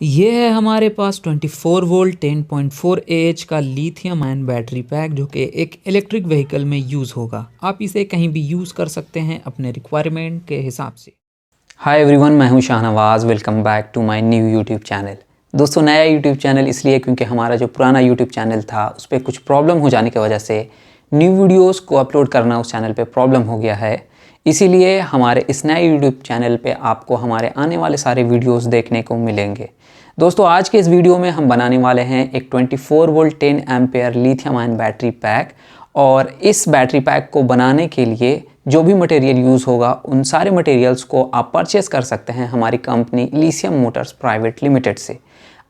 ये है हमारे पास 24 वोल्ट 10.4 AH का लिथियम आयन बैटरी पैक जो कि एक इलेक्ट्रिक व्हीकल में यूज़ होगा। आप इसे कहीं भी यूज़ कर सकते हैं अपने रिक्वायरमेंट के हिसाब से। हाय एवरीवन, मैं हूं Shahnawaz. Welcome back to my new YouTube channel. दोस्तों, नया यूट्यूब चैनल इसलिए क्योंकि हमारा जो पुराना यूट्यूब चैनल था उस पर कुछ प्रॉब्लम हो जाने की वजह से न्यू वीडियोस को अपलोड करना उस चैनल पे प्रॉब्लम हो गया है। इसीलिए हमारे इस नए यूट्यूब चैनल पे आपको हमारे आने वाले सारे वीडियोस देखने को मिलेंगे। दोस्तों, आज के इस वीडियो में हम बनाने वाले हैं एक 24 volt 10 ampere lithium ion battery pack. और इस बैटरी पैक को बनाने के लिए जो भी मटेरियल यूज़ होगा उन सारे मटेरियल्स को आप परचेस कर सकते हैं हमारी कंपनी इलिशियम मोटर्स प्राइवेट लिमिटेड से।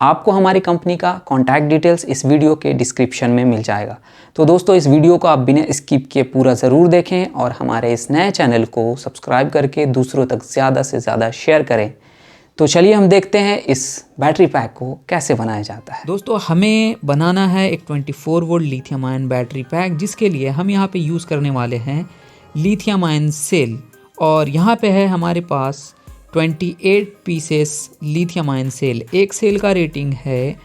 आपको हमारी कंपनी का कॉन्टैक्ट डिटेल्स इस वीडियो के डिस्क्रिप्शन में मिल जाएगा। तो दोस्तों, इस वीडियो को आप बिना स्किप किए पूरा ज़रूर देखें और हमारे इस नए चैनल को सब्सक्राइब करके दूसरों तक ज़्यादा से ज़्यादा शेयर करें। तो चलिए हम देखते हैं इस बैटरी पैक को कैसे बनाया जाता है। दोस्तों, हमें बनाना है एक 24 volt lithium ion battery pack, जिसके लिए हम यहाँ पे यूज़ करने वाले हैं लिथियम आयन सेल। और यहाँ पे है हमारे पास 28 पीसेस लिथियम आयन सेल। एक सेल का रेटिंग है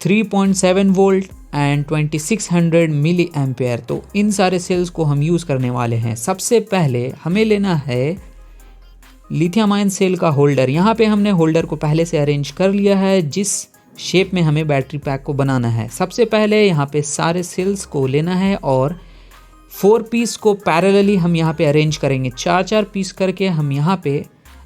3.7 वोल्ट एंड 2600 मिली एम्पेयर। तो इन सारे सेल्स को हम यूज़ करने वाले हैं। सबसे पहले हमें लेना है लिथियम आयन सेल का होल्डर। यहाँ पे हमने होल्डर को पहले से अरेंज कर लिया है जिस शेप में हमें बैटरी पैक को बनाना है। सबसे पहले यहाँ पे सारे सेल्स को लेना है और 4 पीस को पैरेलली हम यहाँ पे अरेंज करेंगे। 4 पीस करके हम यहाँ पे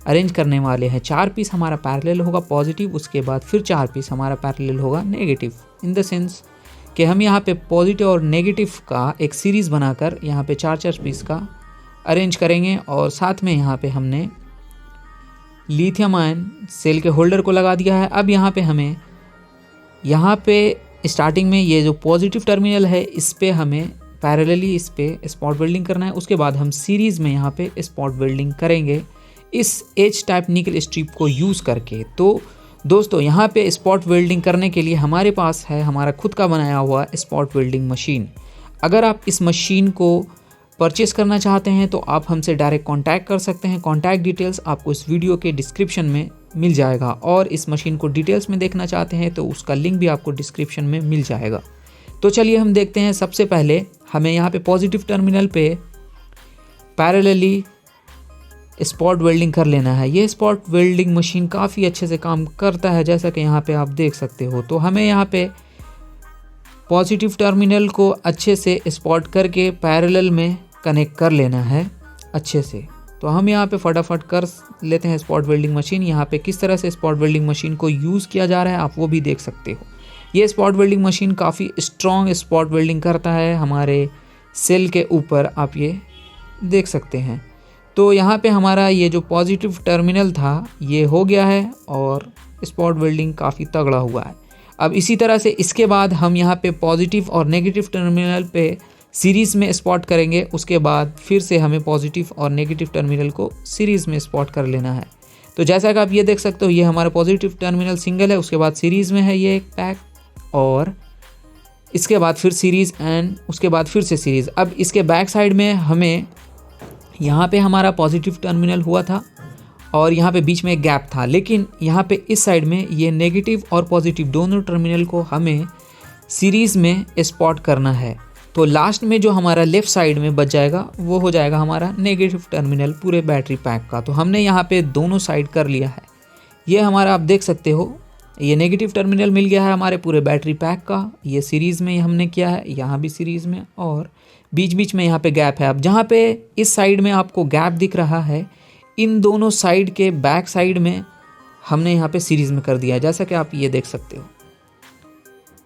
अरेंज करने वाले हैं। 4 पीस हमारा पैरेलल होगा पॉजिटिव, उसके बाद फिर 4 पीस हमारा पैरेलल होगा नेगेटिव। इन द सेंस कि हम यहाँ पे पॉजिटिव और नेगेटिव का एक सीरीज़ बनाकर यहाँ पे 4 पीस का अरेंज करेंगे। और साथ में यहाँ पे हमने लिथियम आयन सेल के होल्डर को लगा दिया है। अब यहाँ पे हमें यहाँ पे स्टार्टिंग में ये जो पॉजिटिव टर्मिनल है इस पे हमें पैरेलली इस पे स्पॉट वेल्डिंग करना है। उसके बाद हम सीरीज़ में यहाँ पे स्पॉट वेल्डिंग करेंगे इस एच टाइप निकल स्ट्रिप को यूज़ करके। तो दोस्तों, यहाँ पे स्पॉट वेल्डिंग करने के लिए हमारे पास है हमारा खुद का बनाया हुआ स्पॉट वेल्डिंग मशीन। अगर आप इस मशीन को परचेस करना चाहते हैं तो आप हमसे डायरेक्ट कांटेक्ट कर सकते हैं। कांटेक्ट डिटेल्स आपको इस वीडियो के डिस्क्रिप्शन में मिल जाएगा। और इस मशीन को डिटेल्स में देखना चाहते हैं तो उसका लिंक भी आपको डिस्क्रिप्शन में मिल जाएगा। तो चलिए हम देखते हैं। सबसे पहले हमें यहाँ पे पॉजिटिव टर्मिनल पे पैरेलली स्पॉट वेल्डिंग कर लेना है। ये स्पॉट वेल्डिंग मशीन काफ़ी अच्छे से काम करता है, जैसा कि यहाँ पे आप देख सकते हो। तो हमें यहाँ पे पॉजिटिव टर्मिनल को अच्छे से स्पॉट करके पैरेलल में कनेक्ट कर लेना है अच्छे से। तो हम यहाँ पे फटाफट कर लेते हैं स्पॉट वेल्डिंग मशीन। यहाँ पे किस तरह से स्पॉट वेल्डिंग मशीन को यूज़ किया जा रहा है आप वो भी देख सकते हो। ये स्पॉट वेल्डिंग मशीन काफ़ी स्ट्रॉन्ग स्पॉट वेल्डिंग करता है हमारे सेल के ऊपर, आप ये देख सकते हैं। तो यहाँ पे हमारा ये जो पॉजिटिव टर्मिनल था ये हो गया है और स्पॉट वेल्डिंग काफ़ी तगड़ा हुआ है। अब इसी तरह से इसके बाद हम यहाँ पे पॉजिटिव और नेगेटिव टर्मिनल पे सीरीज़ में स्पॉट करेंगे। उसके बाद फिर से हमें पॉजिटिव और नेगेटिव टर्मिनल को सीरीज़ में स्पॉट कर लेना है। तो जैसा कि आप ये देख सकते हो, ये हमारा पॉजिटिव टर्मिनल सिंगल है, उसके बाद सीरीज़ में है ये एक पैक, और इसके बाद फिर सीरीज़ एंड उसके बाद फिर से सीरीज़। अब इसके बैक साइड में हमें यहाँ पे हमारा पॉजिटिव टर्मिनल हुआ था और यहाँ पे बीच में एक गैप था, लेकिन यहाँ पे इस साइड में ये नेगेटिव और पॉजिटिव दोनों टर्मिनल को हमें सीरीज़ में स्पॉट करना है। तो लास्ट में जो हमारा लेफ़्ट साइड में बच जाएगा वो हो जाएगा हमारा नेगेटिव टर्मिनल पूरे बैटरी पैक का। तो हमने यहाँ पे दोनों साइड कर लिया है। ये हमारा आप देख सकते हो, ये नेगेटिव टर्मिनल मिल गया है हमारे पूरे बैटरी पैक का। ये सीरीज़ में हमने किया है, यहाँ भी सीरीज़ में, और बीच बीच में यहाँ पे गैप है। अब जहाँ पे इस साइड में आपको गैप दिख रहा है, इन दोनों साइड के बैक साइड में हमने यहाँ पे सीरीज़ में कर दिया है, जैसा कि आप ये देख सकते हो।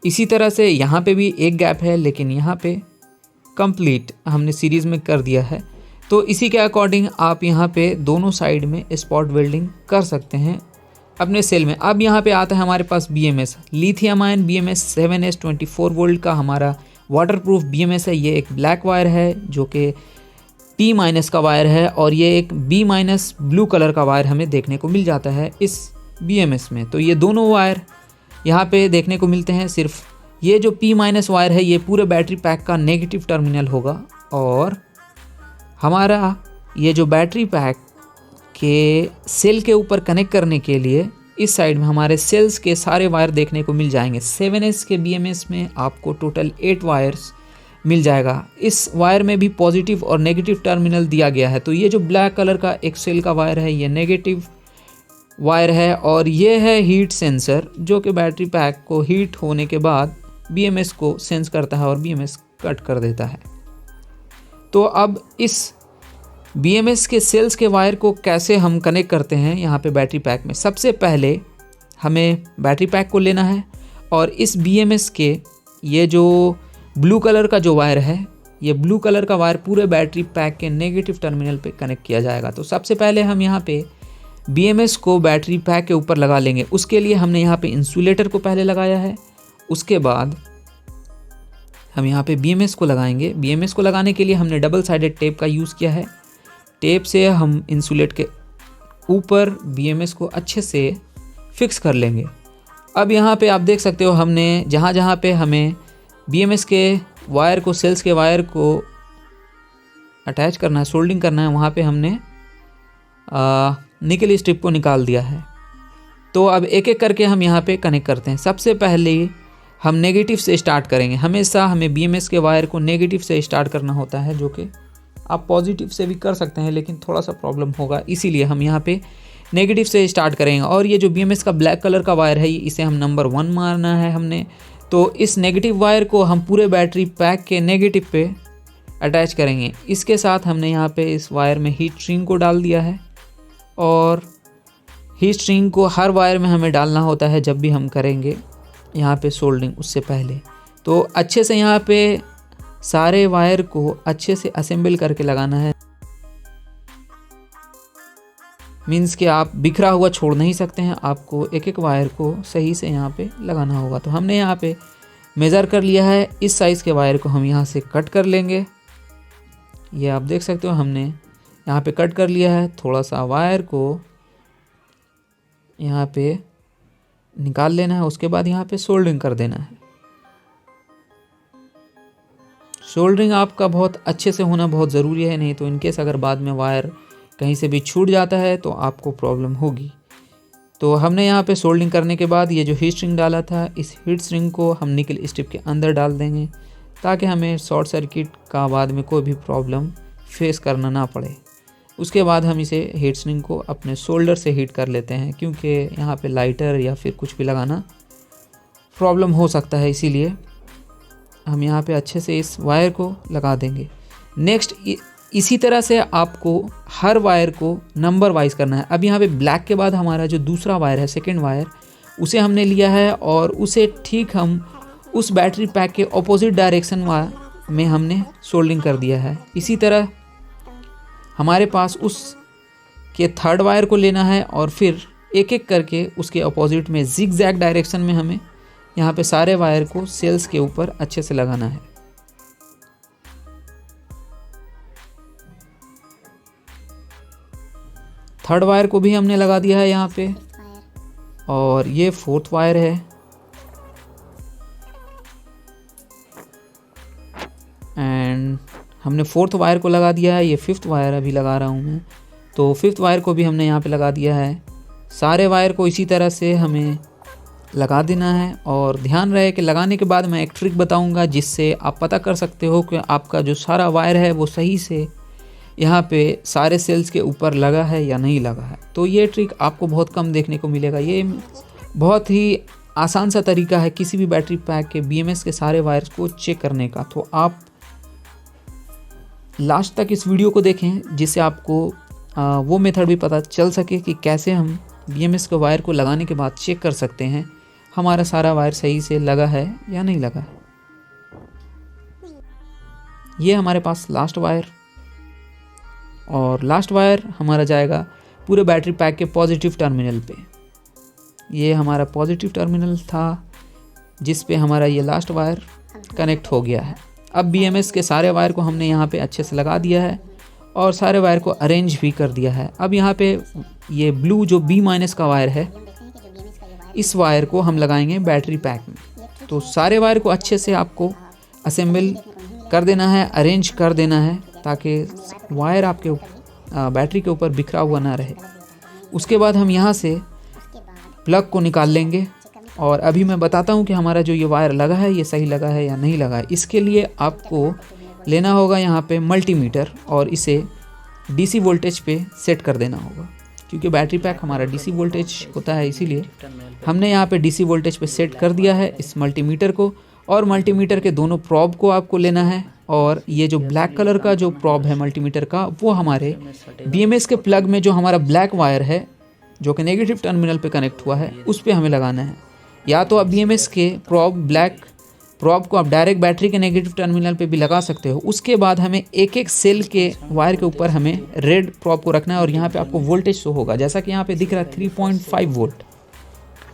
इसी तरह से यहाँ पे भी एक गैप है, लेकिन यहाँ पे कंप्लीट हमने सीरीज़ में कर दिया है। तो इसी के अकॉर्डिंग आप यहाँ पे दोनों साइड में स्पॉट वेल्डिंग कर सकते हैं अपने सेल में। अब यहाँ पे आता है हमारे पास BMS lithium ion BMS 7S 24 volt का हमारा वाटरप्रूफ BMS है। ये एक ब्लैक वायर है जो कि P- का वायर है, और ये एक B- ब्लू कलर का वायर हमें देखने को मिल जाता है इस BMS में। तो ये दोनों वायर यहाँ पे देखने को मिलते हैं। सिर्फ ये जो P- वायर है ये पूरे बैटरी पैक का नेगेटिव टर्मिनल होगा, और हमारा ये जो बैटरी पैक के सेल के ऊपर कनेक्ट करने के लिए इस साइड में हमारे सेल्स के सारे वायर देखने को मिल जाएंगे। 7S के BMS में आपको टोटल 8 वायर्स मिल जाएगा। इस वायर में भी पॉजिटिव और नेगेटिव टर्मिनल दिया गया है। तो ये जो ब्लैक कलर का एक सेल का वायर है ये नेगेटिव वायर है और ये है हीट सेंसर जो कि बैटरी पैक को हीट होने के बाद BMS को सेंस करता है और BMS कट कर देता है। तो अब इस BMS के सेल्स के वायर को कैसे हम कनेक्ट करते हैं यहाँ पे बैटरी पैक में। सबसे पहले हमें बैटरी पैक को लेना है और इस BMS के ये जो ब्लू कलर का जो वायर है, ये ब्लू कलर का वायर पूरे बैटरी पैक के नेगेटिव टर्मिनल पे कनेक्ट किया जाएगा। तो सबसे पहले हम यहाँ पे BMS को बैटरी पैक के ऊपर लगा लेंगे। उसके लिए हमने यहाँ पे इंसुलेटर को पहले लगाया है, उसके बाद हम यहाँ पे BMS को लगाएंगे। BMS को लगाने के लिए हमने डबल साइडेड टेप का यूज़ किया है। टेप से हम इंसुलेट के ऊपर BMS को अच्छे से फिक्स कर लेंगे। अब यहाँ पे आप देख सकते हो हमने जहाँ जहाँ पे हमें BMS के वायर को सेल्स के वायर को अटैच करना है, सोल्डिंग करना है, वहाँ पे हमने निकल स्ट्रिप को निकाल दिया है। तो अब एक एक करके हम यहाँ पे कनेक्ट करते हैं। सबसे पहले हम नेगेटिव से स्टार्ट करेंगे। हमेशा हमें BMS के वायर को नेगेटिव से स्टार्ट करना होता है, जो कि आप पॉजिटिव से भी कर सकते हैं लेकिन थोड़ा सा प्रॉब्लम होगा, इसीलिए हम यहाँ पे नेगेटिव से स्टार्ट करेंगे। और ये जो BMS का ब्लैक कलर का वायर है इसे हम नंबर 1 मारना है हमने। तो इस नेगेटिव वायर को हम पूरे बैटरी पैक के नेगेटिव पे अटैच करेंगे। इसके साथ हमने यहाँ पे इस वायर में हीट स्ट्रिंग को डाल दिया है और हीट स्ट्रिंग को हर वायर में हमें डालना होता है जब भी हम करेंगे यहाँ पे सोल्डिंग उससे पहले। तो अच्छे से यहाँ पे सारे वायर को अच्छे से असेंबल करके लगाना है। मीन्स कि आप बिखरा हुआ छोड़ नहीं सकते हैं, आपको एक एक वायर को सही से यहाँ पे लगाना होगा। तो हमने यहाँ पे मेज़र कर लिया है। इस साइज़ के वायर को हम यहाँ से कट कर लेंगे। ये आप देख सकते हो हमने यहाँ पे कट कर लिया है। थोड़ा सा वायर को यहाँ पे निकाल लेना है, उसके बाद यहाँ पे सोल्डरिंग कर देना है। सोल्डरिंग आपका बहुत अच्छे से होना बहुत ज़रूरी है, नहीं तो इनकेस अगर बाद में वायर कहीं से भी छूट जाता है तो आपको प्रॉब्लम होगी। तो हमने यहाँ पे सोल्डरिंग करने के बाद ये जो हीट स्ट्रिंग डाला था, इस हीट स्ट्रिंग को हम निकल स्ट्रिप के अंदर डाल देंगे ताकि हमें शॉर्ट सर्किट का बाद में कोई भी प्रॉब्लम फेस करना ना पड़े। उसके बाद हम इसे हीट स्ट्रिंग को अपने शोल्डर से हीट कर लेते हैं, क्योंकि यहाँ पे लाइटर या फिर कुछ भी लगाना प्रॉब्लम हो सकता है, इसीलिए हम यहाँ पे अच्छे से इस वायर को लगा देंगे। नेक्स्ट इसी तरह से आपको हर वायर को नंबर वाइज करना है। अब यहाँ पे ब्लैक के बाद हमारा जो दूसरा वायर है, सेकेंड वायर, उसे हमने लिया है और उसे ठीक हम उस बैटरी पैक के ऑपोजिट डायरेक्शन में हमने सोल्डिंग कर दिया है। इसी तरह हमारे पास उस के थर्ड वायर को लेना है और फिर एक एक करके उसके ऑपोजिट में जिग जैग डायरेक्शन में हमें यहाँ पे सारे वायर को सेल्स के ऊपर अच्छे से लगाना है। थर्ड वायर को भी हमने लगा दिया है यहाँ पे और ये फोर्थ वायर है एंड हमने फोर्थ वायर को लगा दिया है। ये फिफ्थ वायर अभी लगा रहा हूँ मैं, तो फिफ्थ वायर को भी हमने यहाँ पे लगा दिया है। सारे वायर को इसी तरह से हमें लगा देना है और ध्यान रहे कि लगाने के बाद मैं एक ट्रिक बताऊंगा जिससे आप पता कर सकते हो कि आपका जो सारा वायर है वो सही से यहाँ पे सारे सेल्स के ऊपर लगा है या नहीं लगा है। तो ये ट्रिक आपको बहुत कम देखने को मिलेगा। ये बहुत ही आसान सा तरीका है किसी भी बैटरी पैक के BMS के सारे वायर्स को चेक करने का। तो आप लास्ट तक इस वीडियो को देखें जिससे आपको वो मेथड भी पता चल सके कि कैसे हम BMS के वायर को लगाने के बाद चेक कर सकते हैं हमारा सारा वायर सही से लगा है या नहीं लगा है। ये हमारे पास लास्ट वायर और लास्ट वायर हमारा जाएगा पूरे बैटरी पैक के पॉजिटिव टर्मिनल पे। ये हमारा पॉजिटिव टर्मिनल था जिस पे हमारा ये लास्ट वायर कनेक्ट हो गया है। अब BMS के सारे वायर को हमने यहाँ पे अच्छे से लगा दिया है और सारे वायर को अरेंज भी कर दिया है। अब यहाँ पे ये ब्लू जो B- का वायर है, इस वायर को हम लगाएंगे बैटरी पैक में। तो सारे वायर को अच्छे से आपको असेंबल कर देना है, अरेंज कर देना है ताकि वायर आपके बैटरी के ऊपर बिखरा हुआ ना रहे। उसके बाद हम यहाँ से प्लग को निकाल लेंगे और अभी मैं बताता हूँ कि हमारा जो ये वायर लगा है ये सही लगा है या नहीं लगा है। इसके लिए आपको लेना होगा यहाँ पे मल्टीमीटर और इसे डीसी वोल्टेज पे सेट कर देना होगा, क्योंकि बैटरी पैक हमारा डीसी वोल्टेज होता है, इसीलिए हमने यहाँ पे डीसी वोल्टेज पे सेट कर दिया है इस मल्टीमीटर को। और मल्टीमीटर के दोनों प्रॉब को आपको लेना है और ये जो ब्लैक कलर का जो प्रॉब है मल्टीमीटर का वो हमारे BMS के प्लग में जो हमारा ब्लैक वायर है जो कि नेगेटिव टर्मिनल पे कनेक्ट हुआ है उस पर हमें लगाना है। या तो आप BMS के ब्लैक प्रॉब को आप डायरेक्ट बैटरी के नेगेटिव टर्मिनल पे भी लगा सकते हो। उसके बाद हमें एक एक सेल के वायर के ऊपर हमें रेड प्रॉब को रखना है और यहाँ पे आपको वोल्टेज शो होगा, जैसा कि यहाँ पे दिख रहा है 3.5 वोल्ट।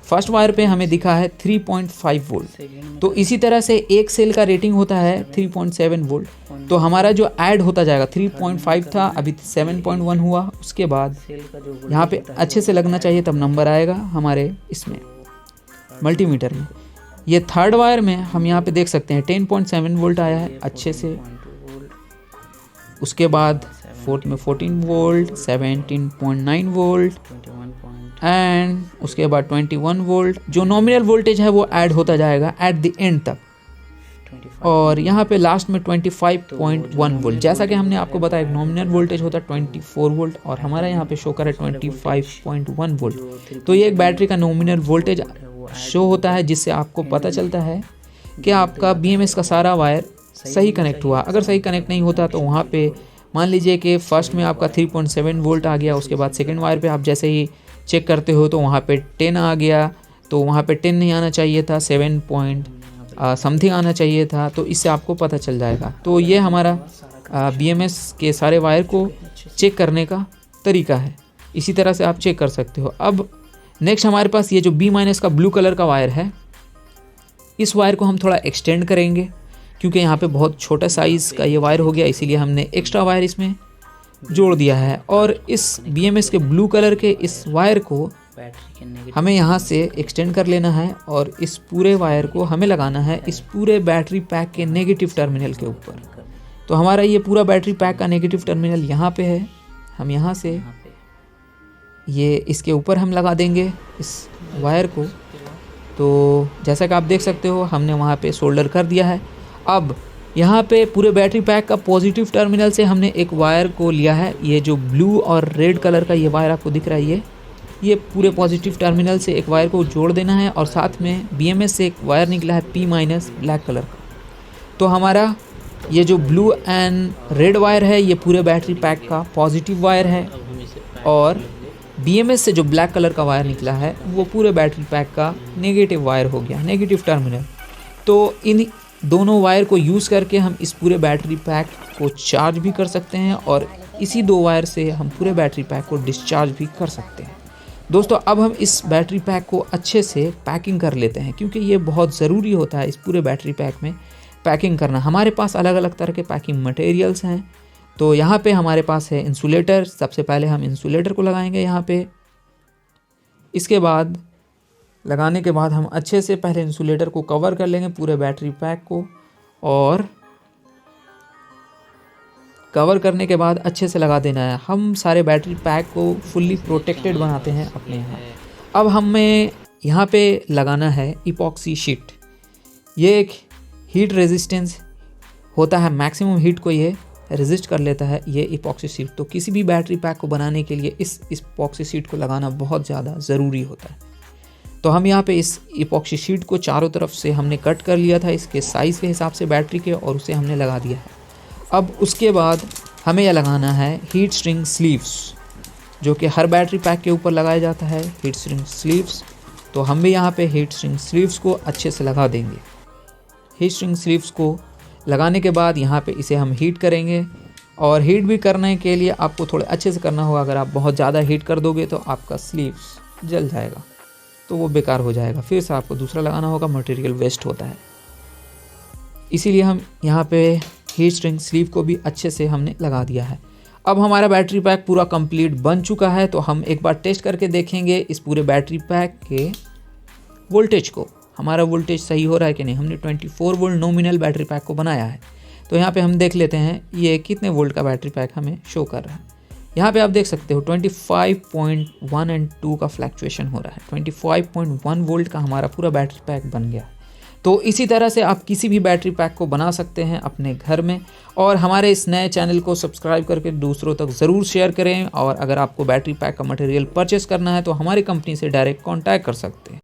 फर्स्ट वायर पे हमें दिखा है 3.5 वोल्ट। तो इसी तरह से एक सेल का रेटिंग होता है 3.7 वोल्ट। तो हमारा जो ऐड होता जाएगा 3.5 था, अभी 7.1 हुआ। उसके बाद यहाँ पे अच्छे से लगना चाहिए तब नंबर आएगा हमारे इसमें मल्टीमीटर में। ये थर्ड वायर में हम यहाँ पे देख सकते हैं 10.7 वोल्ट आया है अच्छे से। उसके बाद फोर्थ में 14 वोल्ट, 17.9 वोल्ट एंड उसके बाद 21 वोल्ट। जो नॉमिनल वोल्टेज है वो ऐड होता जाएगा एट द एंड तक। और यहाँ पे लास्ट में 25.1 वोल्ट। जैसा कि हमने आपको बताया नॉमिनल वोल्टेज होता है 24 वोल्ट और हमारा यहाँ पे शो कर है 25.1 वोल्ट। तो ये एक बैटरी का नॉमिनल वोल्टेज शो होता है, जिससे आपको पता चलता है कि आपका BMS का सारा वायर सही कनेक्ट हुआ। अगर सही कनेक्ट नहीं होता तो वहाँ पे मान लीजिए कि फर्स्ट में आपका 3.7 वोल्ट आ गया, उसके बाद सेकेंड वायर पे आप जैसे ही चेक करते हो तो वहाँ पे 10 आ गया, तो वहाँ पे 10 नहीं आना चाहिए था, 7 पॉइंट समथिंग आना चाहिए था। तो इससे आपको पता चल जाएगा। तो ये हमारा BMS के सारे वायर को चेक करने का तरीका है। इसी तरह से आप चेक कर सकते हो। अब नेक्स्ट हमारे पास ये जो B- का ब्लू कलर का वायर है, इस वायर को हम थोड़ा एक्सटेंड करेंगे क्योंकि यहाँ पे बहुत छोटा साइज़ का ये वायर हो गया, इसीलिए हमने एक्स्ट्रा वायर इसमें जोड़ दिया है। और इस BMS के ब्लू कलर के इस वायर को हमें यहाँ से एक्सटेंड कर लेना है और इस पूरे वायर को हमें लगाना है इस पूरे बैटरी पैक के नेगेटिव टर्मिनल के ऊपर। तो हमारा ये पूरा बैटरी पैक का नेगेटिव टर्मिनल यहाँ पे है। हम यहाँ से ये इसके ऊपर हम लगा देंगे इस वायर को। तो जैसा कि आप देख सकते हो हमने वहाँ पे सोल्डर कर दिया है। अब यहाँ पे पूरे बैटरी पैक का पॉजिटिव टर्मिनल से हमने एक वायर को लिया है। ये जो ब्लू और रेड कलर का ये वायर आपको दिख रहा है, ये पूरे पॉजिटिव टर्मिनल से एक वायर को जोड़ देना है और साथ में BMS से एक वायर निकला है P- ब्लैक कलर का। तो हमारा ये जो ब्लू एंड रेड वायर है ये पूरे बैटरी पैक का पॉजिटिव वायर है और BMS से जो ब्लैक कलर का वायर निकला है वो पूरे बैटरी पैक का नेगेटिव वायर हो गया, नेगेटिव टर्मिनल। तो इन दोनों वायर को यूज़ करके हम इस पूरे बैटरी पैक को चार्ज भी कर सकते हैं और इसी दो वायर से हम पूरे बैटरी पैक को डिस्चार्ज भी कर सकते हैं। दोस्तों अब हम इस बैटरी पैक को अच्छे से पैकिंग कर लेते हैं, क्योंकि ये बहुत ज़रूरी होता है इस पूरे बैटरी पैक में पैकिंग करना। हमारे पास अलग अलग तरह के पैकिंग मटेरियल्स हैं। तो यहाँ पे हमारे पास है इंसुलेटर। सबसे पहले हम इंसुलेटर को लगाएंगे यहाँ पे। इसके बाद लगाने के बाद हम अच्छे से पहले इंसुलेटर को कवर कर लेंगे पूरे बैटरी पैक को, और कवर करने के बाद अच्छे से लगा देना है। हम सारे बैटरी पैक को फुल्ली प्रोटेक्टेड बनाते हैं अपने यहाँ। अब हमें यहाँ पे लगाना है इपॉक्सी शीट। ये एक हीट रेजिस्टेंस होता है, मैक्सिमम हीट को ये रेजिस्ट कर लेता है ये इपॉक्सी शीट। तो किसी भी बैटरी पैक को बनाने के लिए इस इपॉक्सी शीट को लगाना बहुत ज़्यादा ज़रूरी होता है। तो हम यहाँ पे इस इपॉक्सी शीट को चारों तरफ से हमने कट कर लिया था इसके साइज़ के हिसाब से बैटरी के, और उसे हमने लगा दिया है। अब उसके बाद हमें यह लगाना है हीट श्रिंक स्लीव्स, जो कि हर बैटरी पैक के ऊपर लगाया जाता है, हीट श्रिंक स्लीव्स। तो हम भी यहाँ पे हीट श्रिंक स्लीव्स को अच्छे से लगा देंगे। हीट श्रिंक स्लीव्स को लगाने के बाद यहाँ पे इसे हम हीट करेंगे, और हीट भी करने के लिए आपको थोड़े अच्छे से करना होगा। अगर आप बहुत ज़्यादा हीट कर दोगे तो आपका स्लीव्स जल जाएगा, तो वो बेकार हो जाएगा, फिर से आपको दूसरा लगाना होगा, मटेरियल वेस्ट होता है। इसीलिए हम यहाँ पे हीट श्रिंक स्लीव को भी अच्छे से हमने लगा दिया है। अब हमारा बैटरी पैक पूरा कंप्लीट बन चुका है। तो हम एक बार टेस्ट करके देखेंगे इस पूरे बैटरी पैक के वोल्टेज को, हमारा वोल्टेज सही हो रहा है कि नहीं। हमने 24 वोल्ट नॉमिनल बैटरी पैक को बनाया है। तो यहाँ पे हम देख लेते हैं ये कितने वोल्ट का बैटरी पैक हमें शो कर रहा है। यहाँ पे आप देख सकते हो 25.1 एंड 2 का फ्लैक्चुएशन हो रहा है। 25.1 वोल्ट का हमारा पूरा बैटरी पैक बन गया। तो इसी तरह से आप किसी भी बैटरी पैक को बना सकते हैं अपने घर में। और हमारे इस नए चैनल को सब्सक्राइब करके दूसरों तक ज़रूर शेयर करें। और अगर आपको बैटरी पैक का मटेरियल परचेस करना है तो हमारी कंपनी से डायरेक्ट कॉन्टैक्ट कर सकते हैं।